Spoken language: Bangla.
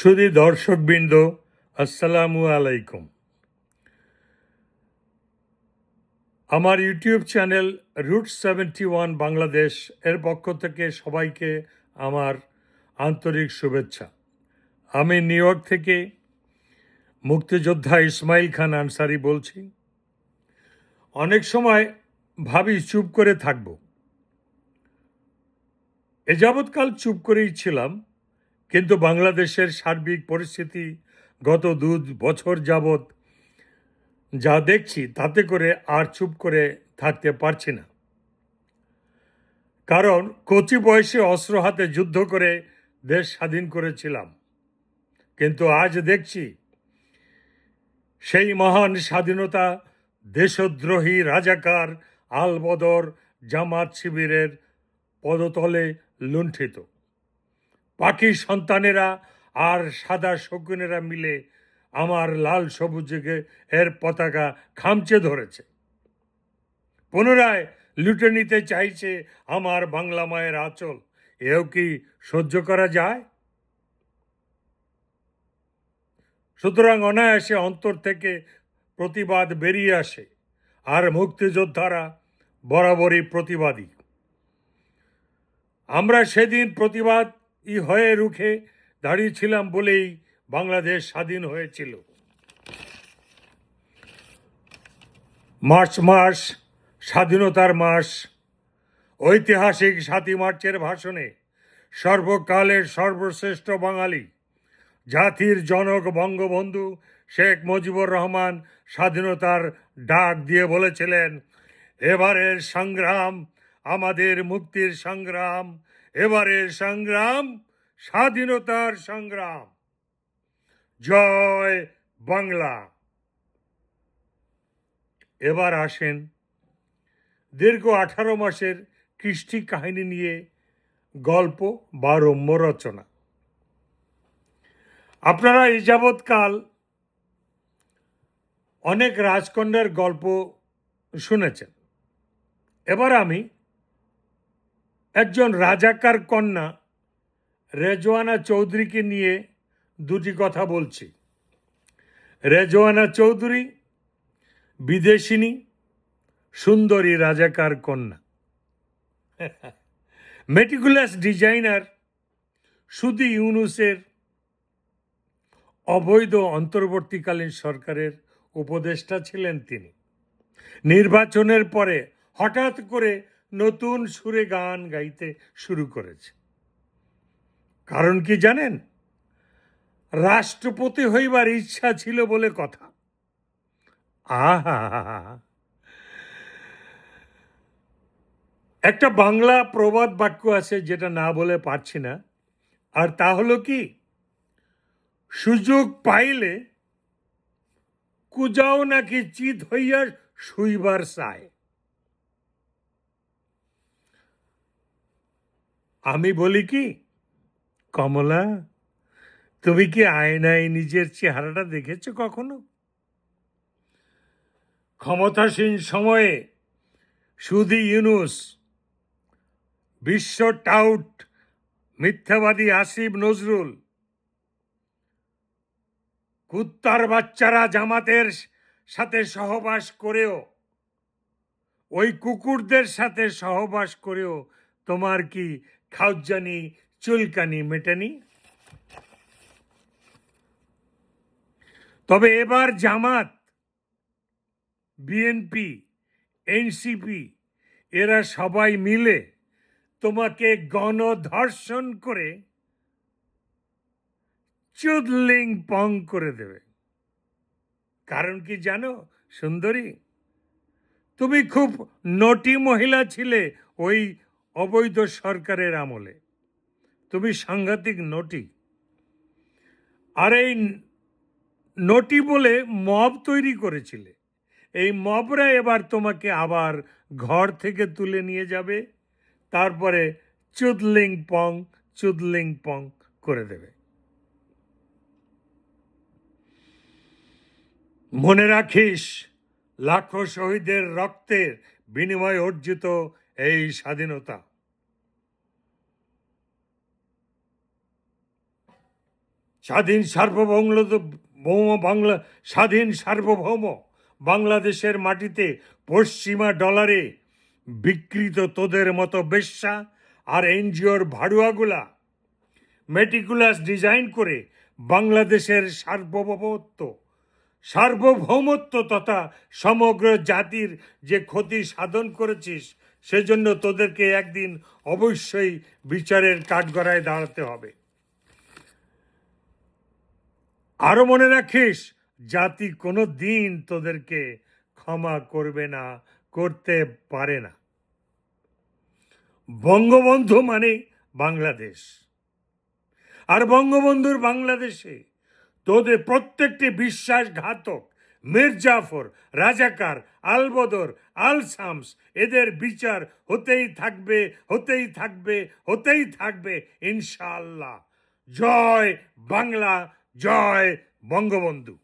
সুধী দর্শকবৃন্দ, আসসালামু আলাইকুম। আমার ইউটিউব চ্যানেল রুট 71 বাংলাদেশ এর পক্ষ থেকে সবাইকে আমার আন্তরিক শুভেচ্ছা। আমি নিউ ইয়র্ক থেকে মুক্তিযোদ্ধা ইসমাইল খান আনসারি বলছি। অনেক সময় ভাবি চুপ করে থাকব, এ যাবৎকাল চুপ করেই ছিলাম, কিন্তু বাংলাদেশের সার্বিক পরিস্থিতি গত 2 বছর যাবৎ যা দেখছি তাতে করে আর চুপ করে থাকতে পারছি না। কারণ কচি বয়সে অস্ত্র হাতে যুদ্ধ করে দেশ স্বাধীন করেছিলাম, কিন্তু আজ দেখছি সেই মহান স্বাধীনতা দেশদ্রোহী রাজাকার আলবদর জামাত শিবিরের পদতলে লুণ্ঠিত। পাখি সন্তানেরা আর সাদা শকুনেরা মিলে আমার লাল সবুজ এর পতাকা খামচে ধরেছে, পুনরায় লুটে নিতে চাইছে আমার বাংলা মায়ের আঁচল। এও কি সহ্য করা যায়? সুতরাং অনায়াসে অন্তর থেকে প্রতিবাদ বেরিয়ে আসে, আর মুক্তিযোদ্ধারা বরাবরই প্রতিবাদী। আমরা সেদিন প্রতিবাদী হয়ে রুখে দাঁড়িয়েছিলাম বলেই বাংলাদেশ স্বাধীন হয়েছিল। মার্চ মাস, স্বাধীনতার মাস। ঐতিহাসিক 7ই মার্চের ভাষণে সর্বকালের সর্বশ্রেষ্ঠ বাঙালি, জাতির জনক বঙ্গবন্ধু শেখ মুজিবুর রহমান স্বাধীনতার ডাক দিয়ে বলেছিলেন, এবারের সংগ্রাম আমাদের মুক্তির সংগ্রাম, এবারের সংগ্রাম স্বাধীনতার সংগ্রাম। জয় বাংলা। এবার আসেন দীর্ঘ 18 মাসের কৃষ্টি কাহিনী নিয়ে গল্প বা রম্য রচনা। আপনারা এই যাবৎকাল অনেক রাজকন্যার গল্প শুনেছেন। এবার আমি একজন রাজাকার কন্যা রেজওয়ানা চৌধুরীকে নিয়ে দুটি কথা বলছি। রেজওয়ানা চৌধুরী বিদেশিনী, সুন্দরী রাজাকার কন্যা। মেটিকুলাস ডিজাইনার সুধী ইউনূসের অবৈধ অন্তর্বর্তীকালীন সরকারের উপদেষ্টা ছিলেন তিনি। নির্বাচনের পরে হঠাৎ করে নতুন সুরে গান গাইতে শুরু করেছে। কারণ কি জানেন? রাষ্ট্রপতি হইবার ইচ্ছা ছিল বলে কথা। আহা, একটা বাংলা প্রবাদ বাক্য আছে যেটা না বলে পারছি না, আর তা হলো কি, সুযোগ পাইলে কুজাও নাকি চিত হইয়া শুইবার চায়। আমি বলি কি, কমলা, তুমি কি আয়নায় নিজের চেহারাটা দেখেছো কখনো? ক্ষমতাসীন সময়ে সুধী ইউনূস, বিশ্ব টাউট মিথ্যাবাদী আসিফ নজরুল, কুত্তার বাচ্চারা জামাতের সাথে সহবাস করেও, ওই কুকুরদের সাথে সহবাস করেও তোমার কি খাউজানি চুলকানি মেটেনি? তবে এবার জামাত, বিএনপি, এনসিপি এরা সবাই মিলে তোমাকে গণধর্ষণ করে চুদলিং পং করে দেবে। কারণ কি জানো সুন্দরী? তুমি খুব নটি মহিলা ছিলে ওই অবৈধ সরকারের আমলে। তুমি সাংঘাতিক নটি। আর এই নটি বলে মব তৈরি করেছিলে। এই মবরা এবার তোমাকে আবার ঘর থেকে তুলে নিয়ে যাবে, তারপরে চুদলিং পং করে দেবে। মনে রাখিস, লাখো শহীদের রক্তের বিনিময়ে অর্জিত এই স্বাধীনতা। স্বাধীন সার্বভৌম বাংলাদেশের মাটিতে পশ্চিমা ডলারে বিকৃত তোদের মতো বেশ্যা আর এনজিওর ভাড়ুয়াগুলা মেটিকুলাস ডিজাইন করে বাংলাদেশের সার্বভৌমত্ব তথা সমগ্র জাতির যে ক্ষতি সাধন করেছিস, সেজন্য তোদেরকে একদিন অবশ্যই বিচারের কাঠগড়ায় দাঁড়াতে হবে। আরো মনে রাখিস, জাতি কোনো দিন তোদেরকে ক্ষমা করবে না, করতে পারে না। বঙ্গবন্ধু মানে বাংলাদেশ, আর বঙ্গবন্ধুর বাংলাদেশে তোদের প্রত্যেকটি বিশ্বাসঘাতক, মির্জাফর, রাজাকার, আলবদর, আল শামস, এদের বিচার হতেই থাকবে ইনশাআল্লাহ। জয় বাংলা, জয় বঙ্গবন্ধু।